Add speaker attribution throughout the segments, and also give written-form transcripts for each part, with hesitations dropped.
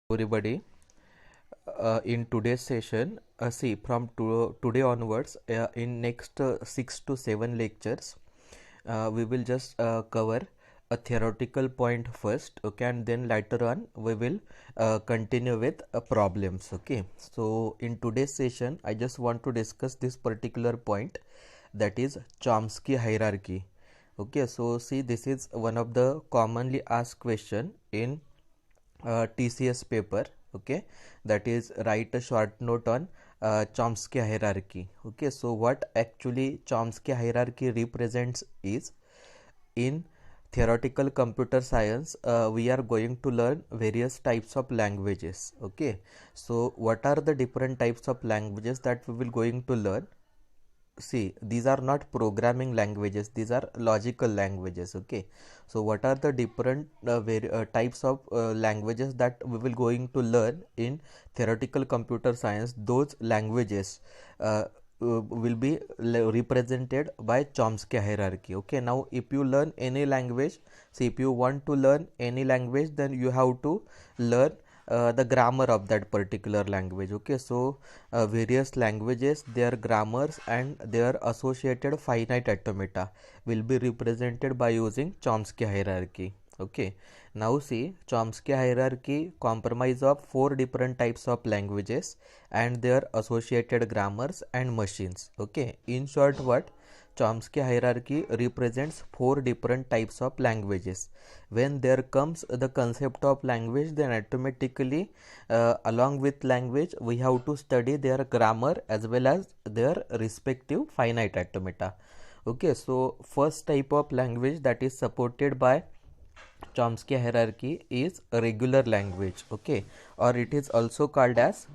Speaker 1: Everybody, in today's session, see from today onwards, in next 6 to 7 lectures, we will just cover a theoretical point first, okay, and then later on we will continue with problems. Okay, so in today's session I just want to discuss this particular point, that is Chomsky hierarchy. Okay, so see, this is one of the commonly asked question in TCS paper. Okay, that is write a short note on Chomsky hierarchy. Okay, so what actually Chomsky hierarchy represents is, in theoretical computer science, we are going to learn various types of languages. Okay, so what are the different types of languages that we will going to learn? See, these are not programming languages, these are logical languages. Okay, so what are the different types of languages that we will going to learn in theoretical computer science? Those languages will be represented by Chomsky hierarchy. Okay, now if you learn any language, see, if you want to learn any language, then you have to learn the grammar of that particular language. Okay, so various languages, their grammars and their associated finite automata will be represented by using Chomsky hierarchy. Okay, now see, Chomsky hierarchy comprise of 4 different types of languages and their associated grammars and machines. Okay, in short, what Chomsky hierarchy represents 4 different types of languages. When there comes the concept of language, then automatically along with language we have to study their grammar as well as their respective finite automata. Okay, so first type of language that is supported by Chomsky hierarchy is a regular language. Okay, or it is also called as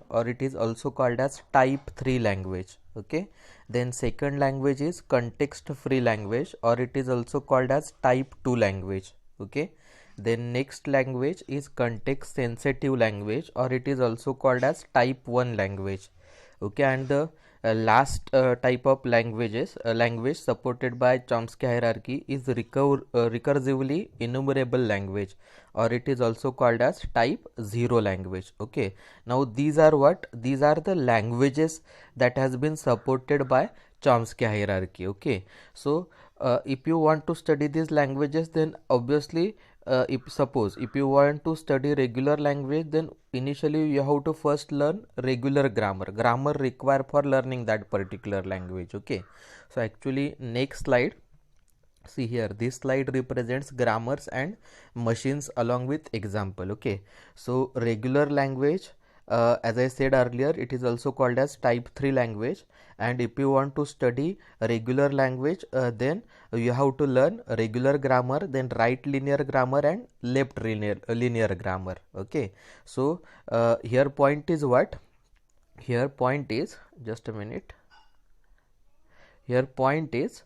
Speaker 1: type 3 language. Okay, then second language is context free language, or it is also called as type 2 language. Okay, then next language is context sensitive language, or it is also called as type 1 language. Okay, and the last type of language supported by Chomsky hierarchy is recursively enumerable language, or it is also called as type 0 language. Okay, now these are what? These are the languages that has been supported by Chomsky hierarchy. Okay, so if you want to study these languages, then obviously if you want to study regular language, then initially you have to first learn regular grammar required for learning that particular language. Okay, so actually next slide, see here, this slide represents grammars and machines along with example. Okay, so regular language, as I said earlier, it is also called as type 3 language, and if you want to study regular language, then you have to learn regular grammar, then right linear grammar and left linear grammar. Okay, so here point is what? Here point is, just a minute, here point is,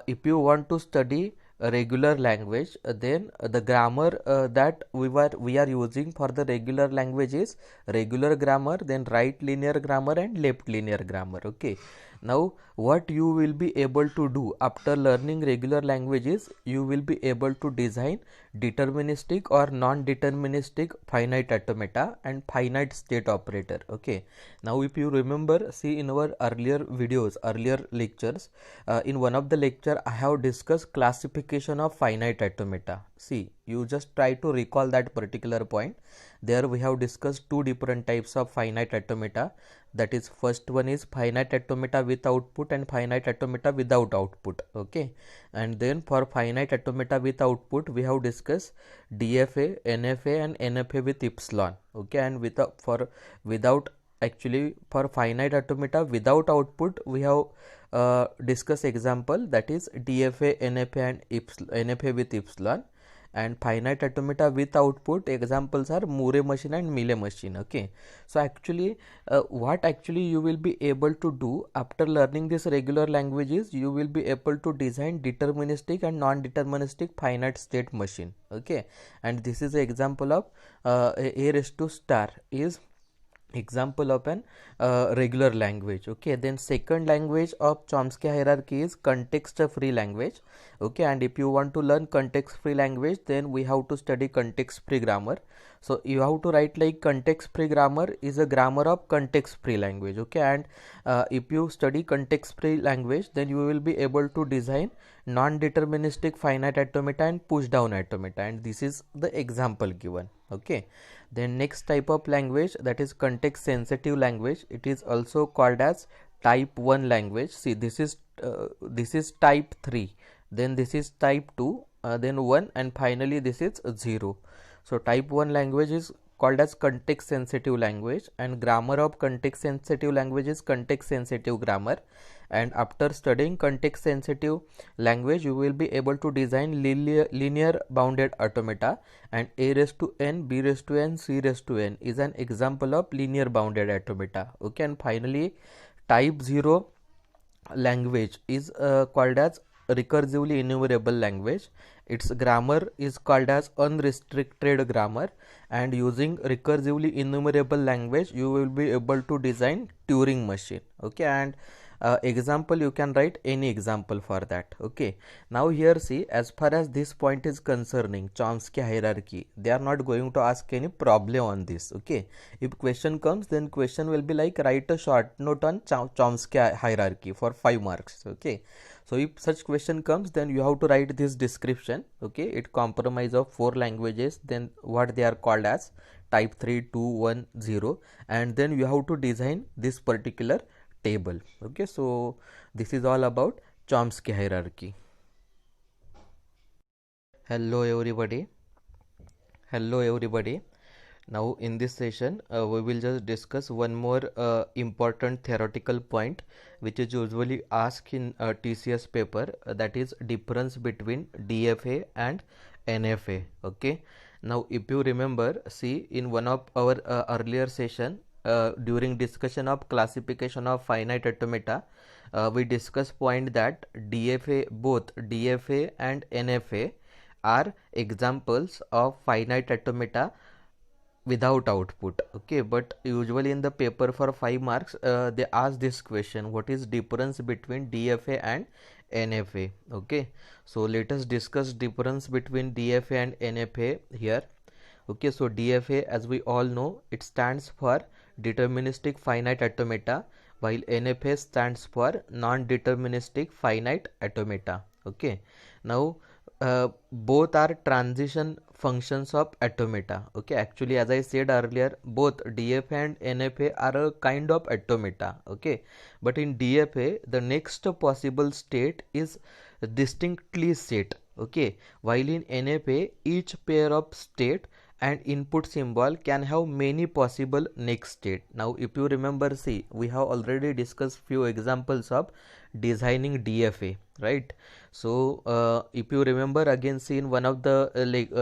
Speaker 1: if you want to study a regular language, then the grammar that we are using for the regular language is regular grammar, then right linear grammar and left linear grammar. Okay, now what you will be able to do after learning regular languages, you will be able to design deterministic or non-deterministic finite automata and finite state operator. Okay, now if you remember, see, in our earlier videos, earlier lectures, in one of the lecture I have discussed classification of finite automata. See, you just try to recall that particular point. There we have discussed 2 different types of finite automata, that is, first one is finite automata with output and finite automata without output. Okay, and then for finite automata with output we have discussed DFA, NFA and NFA with epsilon. Okay, and without actually for finite automata without output we have discussed example, that is DFA, NFA and NFA with epsilon, and finite automata with output examples are Moore machine and Mealy machine. Okay, so actually what actually you will be able to do after learning this regular languages, you will be able to design deterministic and non-deterministic finite state machine. Okay, and this is an example of a raised to star is example of an regular language. Okay, then second language of Chomsky hierarchy is context free language. Okay, and if you want to learn context free language, then we have to study context free grammar. So you have to write like context free grammar is a grammar of context free language. Okay, and if you study context free language, then you will be able to design non-deterministic finite automata and push down automata, and this is the example given. Okay, then next type of language, that is context sensitive language. It is also called as type 1 language. See, this is type 3, then this is type 2, then 1, and finally this is 0. So type 1 language is called as context sensitive language, and grammar of context sensitive language is context sensitive grammar. And after studying context sensitive language, you will be able to design linear bounded automata, and a raised to n, b raised to n, c raised to n is an example of linear bounded automata. Okay, and finally type 0 language is called as recursively enumerable language. Its grammar is called as unrestricted grammar, and using recursively enumerable language you will be able to design Turing machine. Okay, and example, you can write any example for that. Okay, now here see, as far as this point is concerning Chomsky hierarchy, they are not going to ask any problem on this. Okay, if question comes, then question will be like write a short note on Chomsky hierarchy for 5 marks. Okay, so if such question comes, then you have to write this description. Okay, it comprise of 4 languages, then what they are called as type 3, 2, 1, 0, and then you have to design this particular table. Okay, so this is all about Chomsky hierarchy. Hello everybody. Hello everybody. Now in this session we will just discuss one more important theoretical point which is usually asked in TCS paper, that is difference between DFA and NFA. Okay, now if you remember, see, in one of our earlier session during discussion of classification of finite automata, we discussed point that both DFA and NFA are examples of finite automata without output. Okay, but usually in the paper for 5 marks they ask this question, what is difference between DFA and NFA? Okay, so let us discuss difference between DFA and NFA here. Okay, so DFA, as we all know, it stands for deterministic finite automata, while NFA stands for non-deterministic finite automata. Okay, now both are transition functions of automata. Okay, actually, as I said earlier, both DFA and NFA are a kind of automata. Okay, but in DFA the next possible state is distinctly set. Okay, while in NFA each pair of state and input symbol can have many possible next state. Now if you remember, see, we have already discussed few examples of designing DFA, right? So if you remember, again, see, in one of the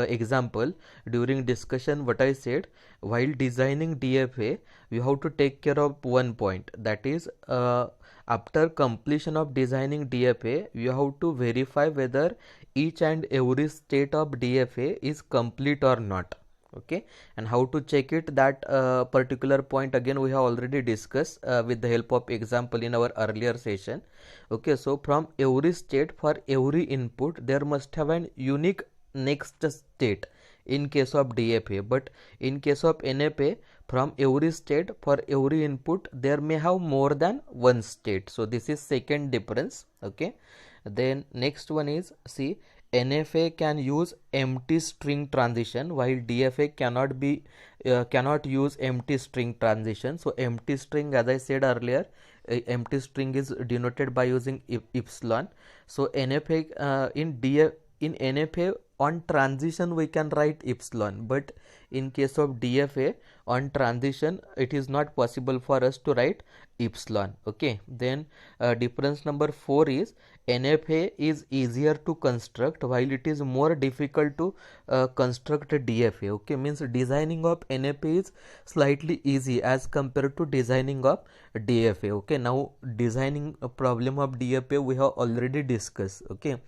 Speaker 1: example during discussion, what I said, while designing DFA you have to take care of one point, that is after completion of designing DFA you have to verify whether each and every state of DFA is complete or not. Okay, and how to check it, that particular point again we have already discussed with the help of example in our earlier session. Okay, so from every state, for every input, there must have an unique next state in case of DFA, but in case of NFA, from every state, for every input, there may have more than one state. So this is second difference. Okay, then next one is, see, NFA can use empty string transition, while DFA cannot use empty string transition. So empty string, as I said earlier, empty string is denoted by using epsilon. So NFA in NFA on transition we can write epsilon, but in case of DFA on transition it is not possible for us to write epsilon. Okay, then difference number 4 is NFA is easier to construct while it is more difficult to construct a DFA. Okay, means designing of NFA is slightly easy as compared to designing of DFA. Okay, now designing a problem of DFA we have already discussed. Okay,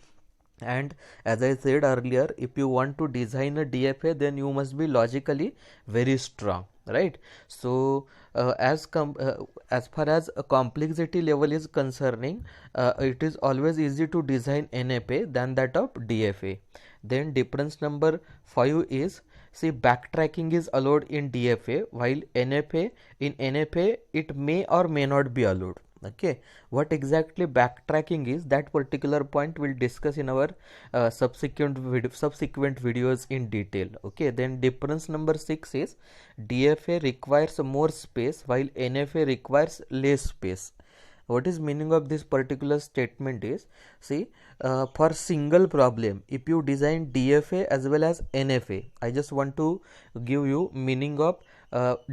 Speaker 1: and as I said earlier, if you want to design a DFA, then you must be logically very strong, right? So as far as a complexity level is concerning, it is always easy to design NFA than that of DFA. Then difference number 5 is, see, backtracking is allowed in DFA, while NFA it may or may not be allowed. Okay, what exactly backtracking is, that particular point we'll discuss in our subsequent videos in detail. Okay, then difference number 6 is DFA requires more space while NFA requires less space. What is meaning of this particular statement is, see, for single problem, if you design DFA as well as NFA, I just want to give you meaning of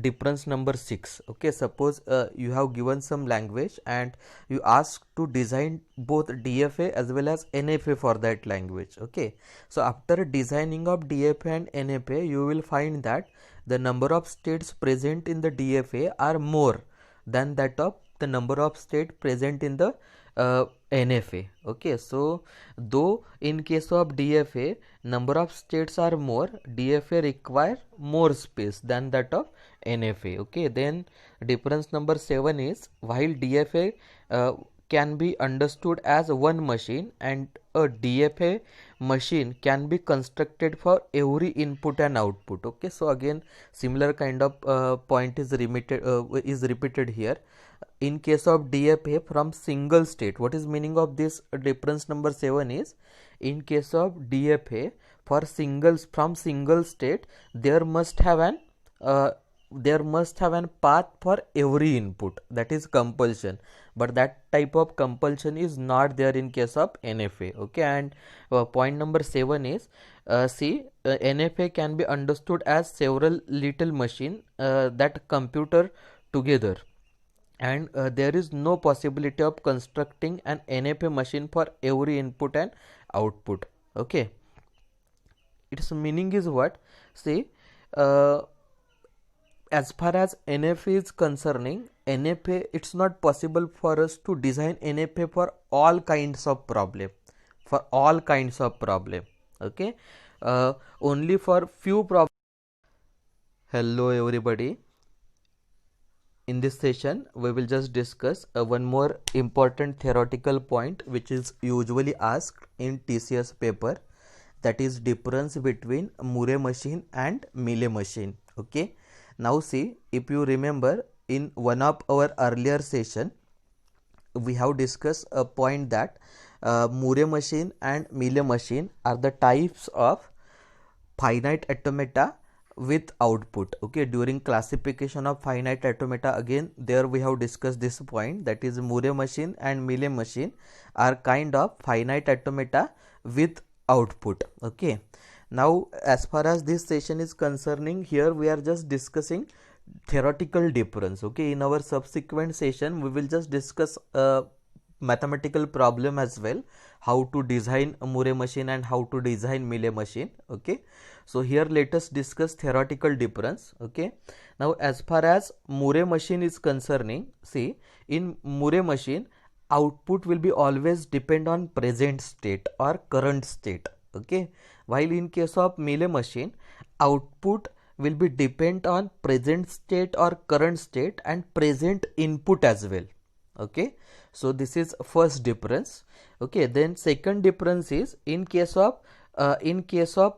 Speaker 1: difference number 6. Okay, suppose you have given some language and you ask to design both DFA as well as NFA for that language. Okay, so after designing of DFA and NFA, you will find that the number of states present in the DFA are more than that of the number of state present in the NFA. Okay, so though in case of DFA number of states are more, DFA require more space than that of NFA. Okay, then difference number 7 is, while DFA can be understood as one machine and a DFA machine can be constructed for every input and output. Okay, so again similar kind of point is repeated here. In case of DFA from single state, what is meaning of this difference number 7 is, in case of DFA for from single state, there must have an path for every input, that is compulsion, but that type of compulsion is not there in case of NFA. Okay, and point number 7 is, NFA can be understood as several little machine that computer together, and there is no possibility of constructing an NFA machine for every input and output. Okay, its meaning is what? See, as far as NFA is concerning, NFA, it's not possible for us to design NFA for all kinds of problem, okay, only for few problems. Hello everybody. In this session, we will just discuss one more important theoretical point which is usually asked in TCS paper, that is difference between Murray machine and Mealy machine. Okay, now see, if you remember in one of our earlier session, we have discussed a point that Murray machine and Mealy machine are the types of finite automata with output. Okay, during classification of finite automata, again there we have discussed this point, that is Murray machine and Mealy machine are kind of finite automata with output. Okay, now as far as this session is concerning, here we are just discussing theoretical difference. Okay, in our subsequent session we will just discuss mathematical problem as well, how to design a Murray machine and how to design Mealy machine. Okay, so here let us discuss theoretical difference. Okay, now as far as Murray machine is concerning, see, in Murray machine output will be always depend on present state or current state. Okay, while in case of Mealy machine, output will be depend on present state or current state and present input as well. Okay, so this is first difference. Okay, then second difference is, in case of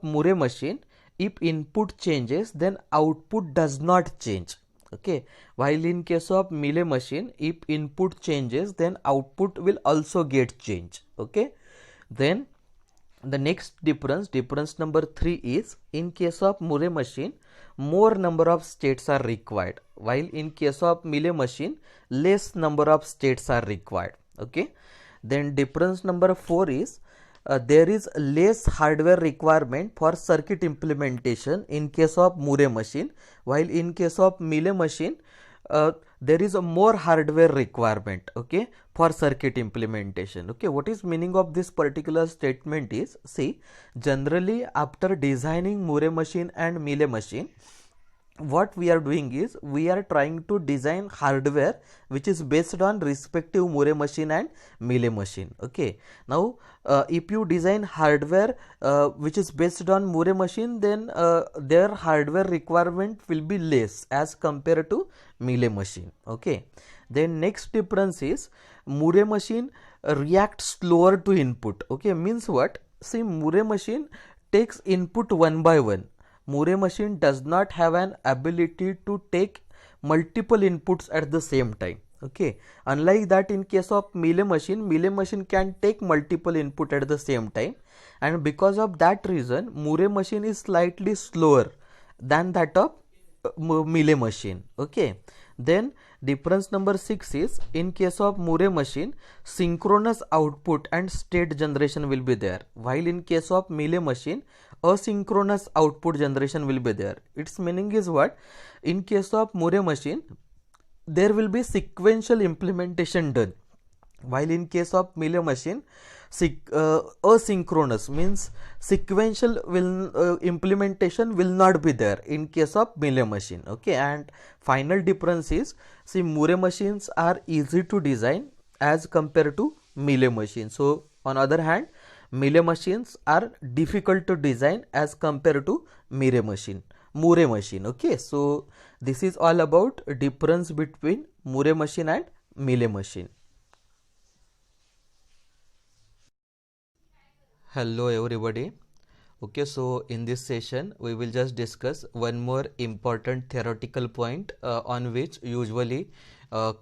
Speaker 1: Murray machine, if input changes then output does not change. Okay, while in case of Mealy machine, if input changes then output will also get changed. Okay, then the next difference number 3 is, in case of Murray machine more number of states are required, while in case of Mealy machine less number of states are required. Okay, then difference number 4 is, there is less hardware requirement for circuit implementation in case of Murray machine, while in case of Mealy machine there is a more hardware requirement, okay, for circuit implementation. Okay, what is meaning of this particular statement is, see, generally after designing Murray machine and Mealy machine, what we are doing is, we are trying to design hardware which is based on respective Murray machine and Mealy machine. Okay, now if you design hardware which is based on Murray machine, then their hardware requirement will be less as compared to Mealy machine. Okay, then next difference is, Murray machine reacts slower to input. Okay, means what? See, Murray machine takes input one by one, Moore machine does not have an ability to take multiple inputs at the same time. Okay, unlike that, in case of Mealy machine can take multiple input at the same time, and because of that reason, Moore machine is slightly slower than that of Mealy machine. Okay, then difference number 6 is, in case of Moore machine, synchronous output and state generation will be there, while in case of Mealy machine, asynchronous output generation will be there. Its meaning is what? In case of Moore machine, there will be sequential implementation done, while in case of Mealy machine, asynchronous means sequential implementation will not be there in case of Mealy machine. Okay, and final difference is, see, Moore machines are easy to design as compared to Mealy machine. So on other hand, Mealy machines are difficult to design as compared to Moore machine. Okay, so this is all about difference between Moore machine and Mealy machine. Hello everybody. Okay, so in this session we will just discuss one more important theoretical point on which usually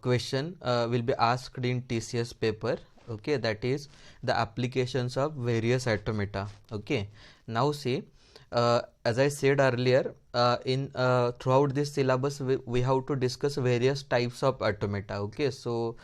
Speaker 1: question will be asked in TCS paper. Okay, that is the applications of various automata. Okay, now see, as I said earlier, in throughout this syllabus we have to discuss various types of automata. Okay, so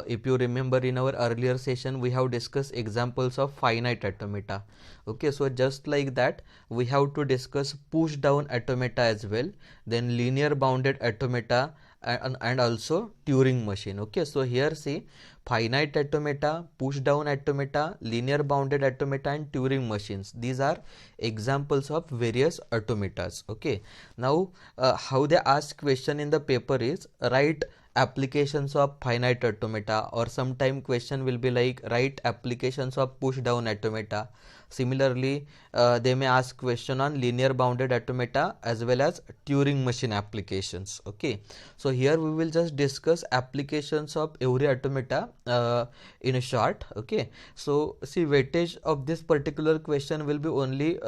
Speaker 1: if you remember, in our earlier session we have discussed examples of finite automata. Okay, so just like that we have to discuss push down automata as well, then linear bounded automata, and also Turing machine. Okay, so here see, finite automata, push down automata, linear bounded automata, and Turing machines, these are examples of various automatas. Okay, now how they ask question in the paper is, write applications of finite automata, or sometime question will be like, write applications of push down automata. Similarly, they may ask question on linear bounded automata as well as Turing machine applications. Okay, so here we will just discuss applications of every automata in a short. Okay, so see, weightage of this particular question will be only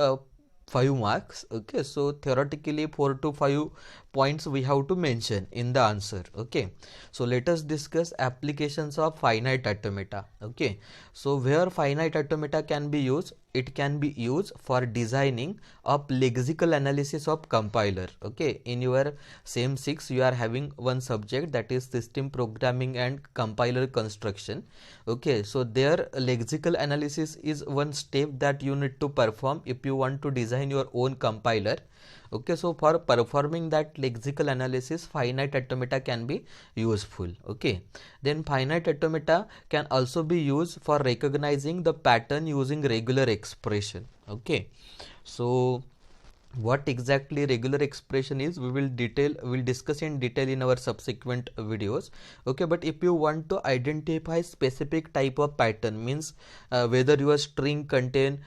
Speaker 1: 5 marks. Okay, so theoretically 4 to 5 points we have to mention in the answer. Okay, so let us discuss applications of finite automata. Okay, so where finite automata can be used, it can be used for designing of lexical analysis of compiler. Okay, in your same 6 you are having one subject, that is system programming and compiler construction. Okay, so their lexical analysis is one step that you need to perform if you want to design your own compiler. Okay, so for performing that lexical analysis, finite automata can be useful. Okay, then finite automata can also be used for recognizing the pattern using regular expression. Okay, so what exactly regular expression is, we will discuss in detail in our subsequent videos. Okay, but if you want to identify specific type of pattern, means whether your string contain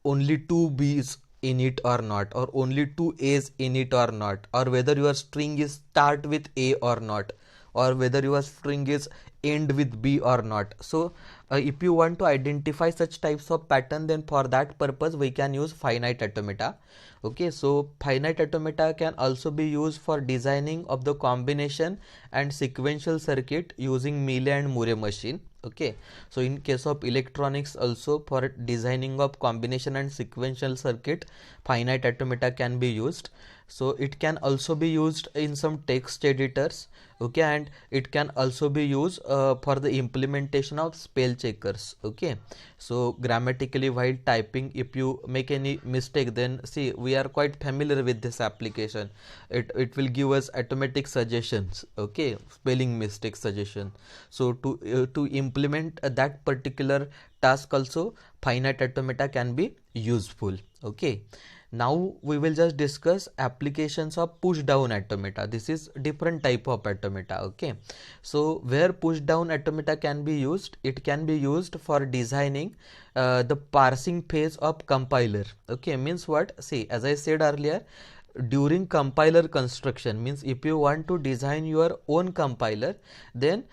Speaker 1: only 2 B's in it or not, or only 2 A's in it or not, or whether your string is start with A or not, or whether your string is end with B or not. So if you want to identify such types of pattern, then for that purpose we can use finite automata. Okay, so finite automata can also be used for designing of the combination and sequential circuit using Mealy and Moore machine. Okay, so in case of electronics also, for designing of combination and sequential circuit, finite automata can be used. So it can also be used in some text editors. Okay, and it can also be used for the implementation of spell checkers. Okay, so grammatically while typing, if you make any mistake, then see, we are quite familiar with this application. It will give us automatic suggestions. Okay, spelling mistake suggestion. So to implement that particular task also, finite automata can be useful. Okay, now we will just discuss applications of push down automata. This is different type of automata. Okay, so where push down automata can be used, it can be used for designing the parsing phase of compiler. Okay, means what? See, as I said earlier, during compiler construction, means if you want to design your own compiler, then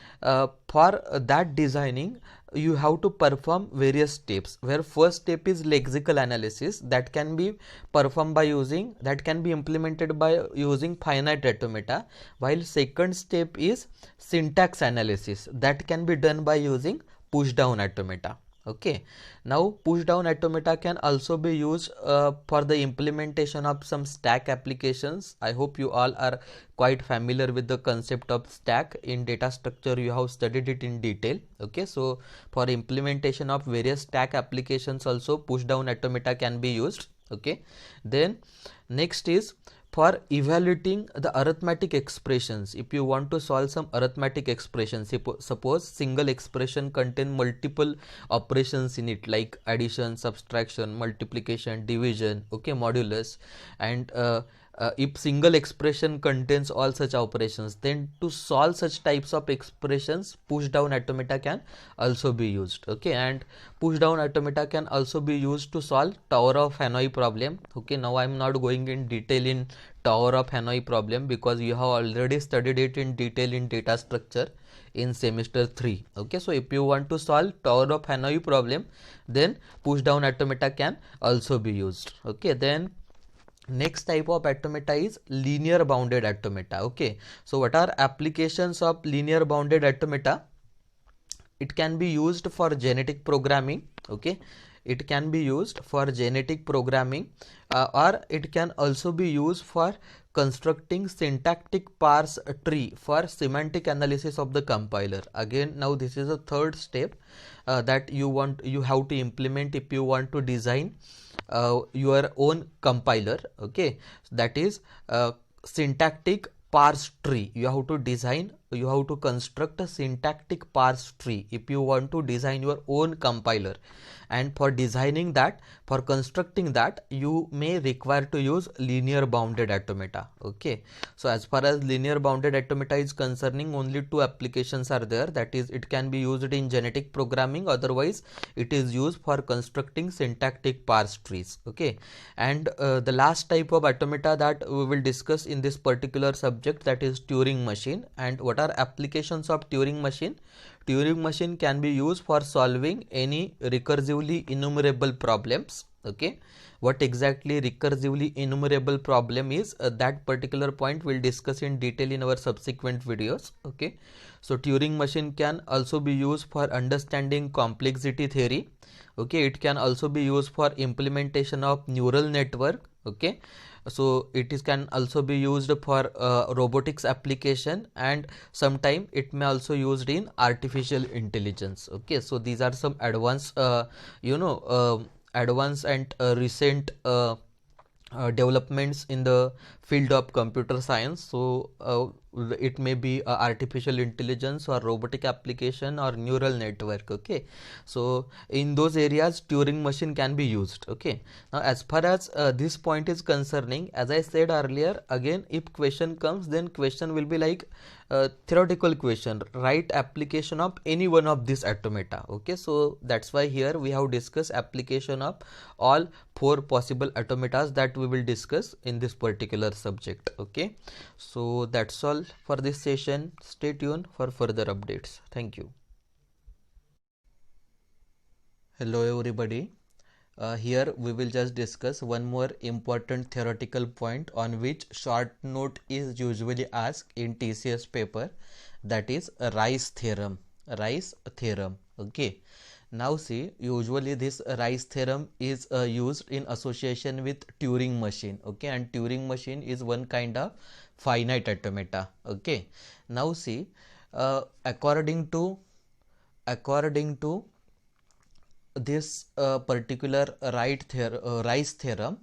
Speaker 1: for that designing, you have to perform various steps, where first step is lexical analysis that can be performed by using, that can be implemented by using finite automata, while second step is syntax analysis that can be done by using push down automata. Okay, now push down automata can also be used for the implementation of some stack applications. I hope you all are quite familiar with the concept of stack. In data structure you have studied it in detail. Okay, so for implementation of various stack applications also push down automata can be used. Okay, then next is for evaluating the arithmetic expressions. If you want to solve some arithmetic expressions, suppose single expression contain multiple operations in it, like addition, subtraction, multiplication, division, okay, modulus, and if single expression contains all such operations, then to solve such types of expressions push down automata can also be used. Okay, and push down automata can also be used to solve Tower of Hanoi problem. Okay, now I am not going in detail in Tower of Hanoi problem because you have already studied it in detail in data structure in semester 3. Okay, so if you want to solve Tower of Hanoi problem, then push down automata can also be used. Okay, then next type of automata is linear bounded automata. Okay, so what are applications of linear bounded automata? It can be used for genetic programming. Okay, it can be used for genetic programming, or it can also be used for constructing syntactic parse tree for semantic analysis of the compiler. Again, now this is a third step that you have to implement if you want to design your own compiler. Okay, that is syntactic parse tree. You have to design, you have to construct a syntactic parse tree if you want to design your own compiler, and for designing that, for constructing that, you may require to use linear bounded automata. Okay, so as far as linear bounded automata is concerning, only two applications are there, that is it can be used in genetic programming, otherwise it is used for constructing syntactic parse trees. Okay, and the last type of automata that we will discuss in this particular subject, that is Turing machine. And what are applications of Turing machine? Turing machine can be used for solving any recursively enumerable problems. Okay, what exactly recursively enumerable problem is, that particular point we'll discuss in detail in our subsequent videos. Okay, so Turing machine can also be used for understanding complexity theory. Okay, it can also be used for implementation of neural network. Okay, so it is can also be used for robotics application, and sometime it may also used in artificial intelligence. Okay, so these are some advanced advanced and recent developments in the field of computer science. So it may be artificial intelligence or robotic application or neural network. Okay, so in those areas Turing machine can be used. Okay, now as far as this point is concerning, as I said earlier, again if question comes, then question will be like theoretical question, write application of any one of these automata. Okay, so that's why here we have discussed application of all four possible automatas that we will discuss in this particular subject. Okay, so that's all for this session. Stay tuned for further updates. Thank you. Hello everybody. Here we will just discuss one more important theoretical point on which short note is usually asked in TCS paper, that is Rice theorem. Rice theorem. Okay, now see, usually this Rice theorem is used in association with Turing machine. Okay, and Turing machine is one kind of finite automata. Okay, now see, according to this particular Rice theorem,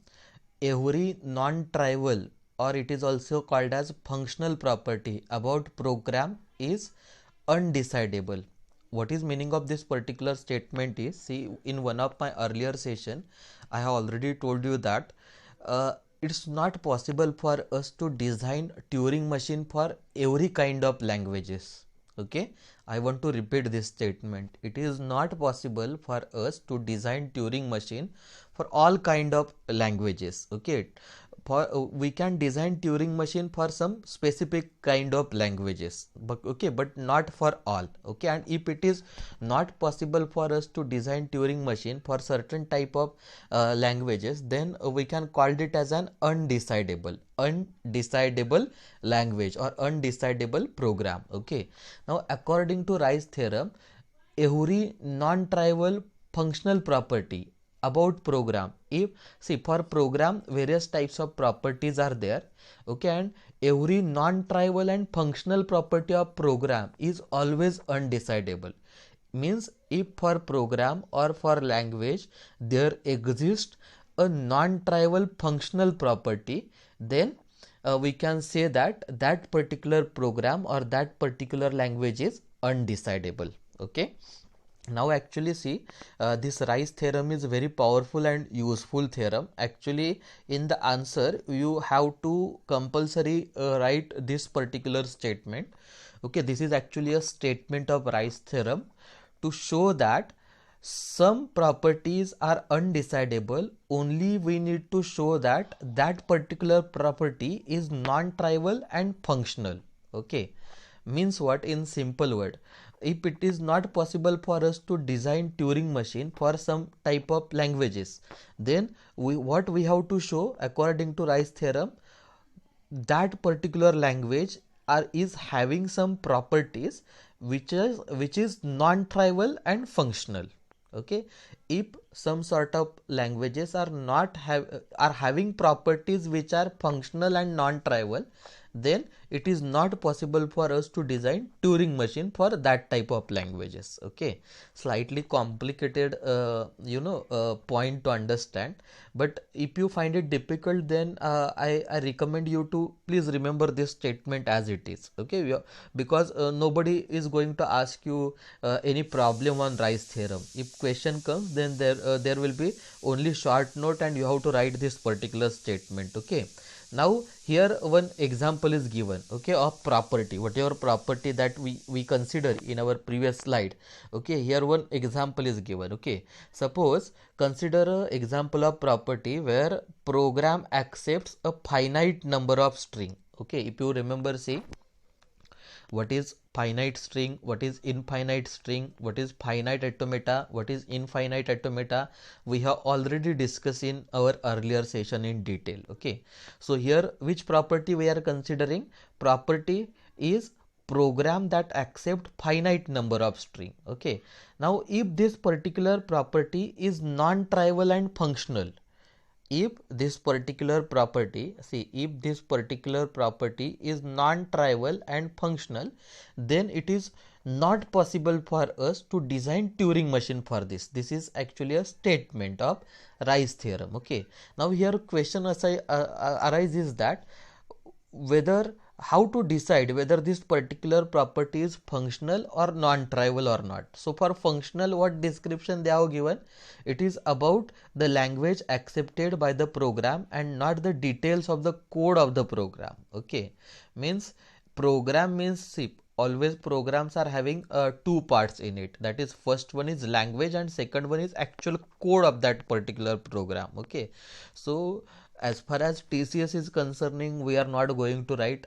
Speaker 1: every non-trivial, or it is also called as functional property about program is undecidable. What is meaning of this particular statement is, see, in one of my earlier session I have already told you that it's not possible for us to design Turing machine for every kind of languages. Okay, I want to repeat this statement. It is not possible for us to design Turing machine for all kind of languages. Okay, we can design Turing machine for some specific kind of languages, but not for all. Okay, and if it is not possible for us to design Turing machine for certain type of languages, then we can call it as an undecidable language or undecidable program. Okay, now according to Rice theorem, every non-trivial functional property about program, if see for program various types of properties are there, okay, and every non-trivial and functional property of program is always undecidable. Means if for program or for language there exists a non-trivial functional property, then we can say that that particular program or that particular language is undecidable. Okay, now actually see, this Rice theorem is very powerful and useful theorem. Actually in the answer you have to compulsory write this particular statement. Okay, this is actually a statement of Rice theorem to show that some properties are undecidable. Only we need to show that that particular property is non-trivial and functional. Okay, means what? In simple word, if it is not possible for us to design Turing machine for some type of languages, then what we have to show according to Rice theorem, that particular language is having some properties which is non-trivial and functional. Okay, if some sort of languages are having properties which are functional and non-trivial, then it is not possible for us to design Turing machine for that type of languages. Okay, slightly complicated point to understand, but if you find it difficult, then I recommend you to please remember this statement as it is. Okay, because nobody is going to ask you any problem on Rice theorem. If question comes, then there will be only short note and you have to write this particular statement. Okay, now here one example is given, okay, of property, whatever property that we consider in our previous slide. Okay, here one example is given. Okay, suppose consider a example of property where program accepts a finite number of string. Okay, if you remember, see what is finite string, what is infinite string, what is finite automata, what is infinite automata, we have already discussed in our earlier session in detail. Okay, so here which property we are considering? Property is program that accept finite number of string. Okay, now if this particular property is non-trivial and functional, if this particular property, see, if this particular property is non-trivial and functional, then it is not possible for us to design Turing machine for this. This is actually a statement of Rice theorem. Okay, now here question arises that whether how to decide whether this particular property is functional or non-trivial or not. So for functional, what description they have given? It is about the language accepted by the program and not the details of the code of the program. Okay, means program means, see, always programs are having two parts in it. That is, first one is language and second one is actual code of that particular program. Okay, so as far as TCS is concerning, we are not going to write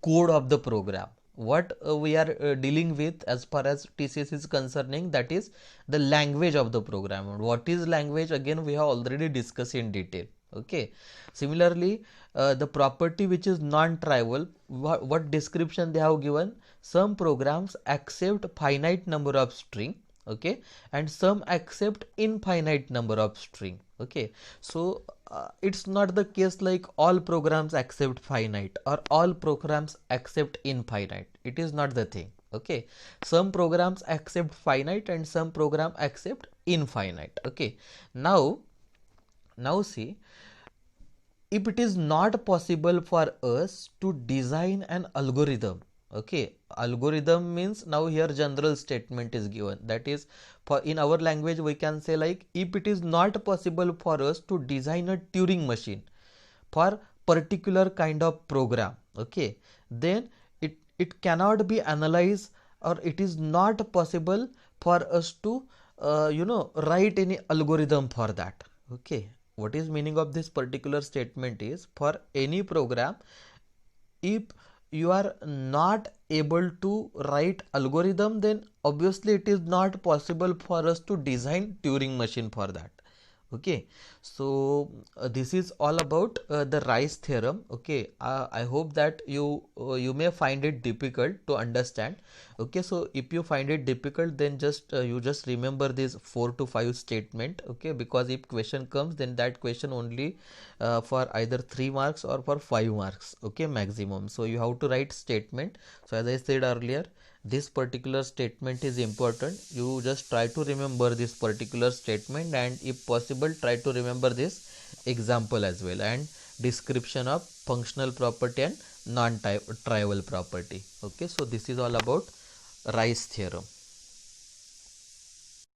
Speaker 1: code of the program. What we are dealing with as far as TCS is concerning, that is the language of the program. What is language? Again, we have already discussed in detail. Okay, similarly the property which is non-trivial, what description they have given? Some programs accept finite number of string, okay, and some accept infinite number of string. Okay, so it's not the case like all programs accept finite or all programs accept infinite. It is not the thing. Okay, some programs accept finite and some program accept infinite. Okay, now see, if it is not possible for us to design an algorithm, okay, algorithm means, now here general statement is given, that is, for in our language we can say like, if it is not possible for us to design a Turing machine for particular kind of program, okay, then it cannot be analyzed or it is not possible for us to write any algorithm for that. Okay, What is meaning of this particular statement is, for any program, if you are not able to write algorithm, then obviously it is not possible for us to design Turing machine for that. Okay, so this is all about the Rice theorem. Okay, I hope that you may find it difficult to understand. Okay, so if you find it difficult, then just you just remember this 4 to 5 statement. Okay, because if question comes, then that question only for either 3 marks or for 5 marks. Okay, maximum. So you have to write statement. So as I said earlier, this particular statement is important. You just try to remember this particular statement, and if possible try to remember this example as well, and description of functional property and non-trivial property. Okay, so this is all about Rice theorem.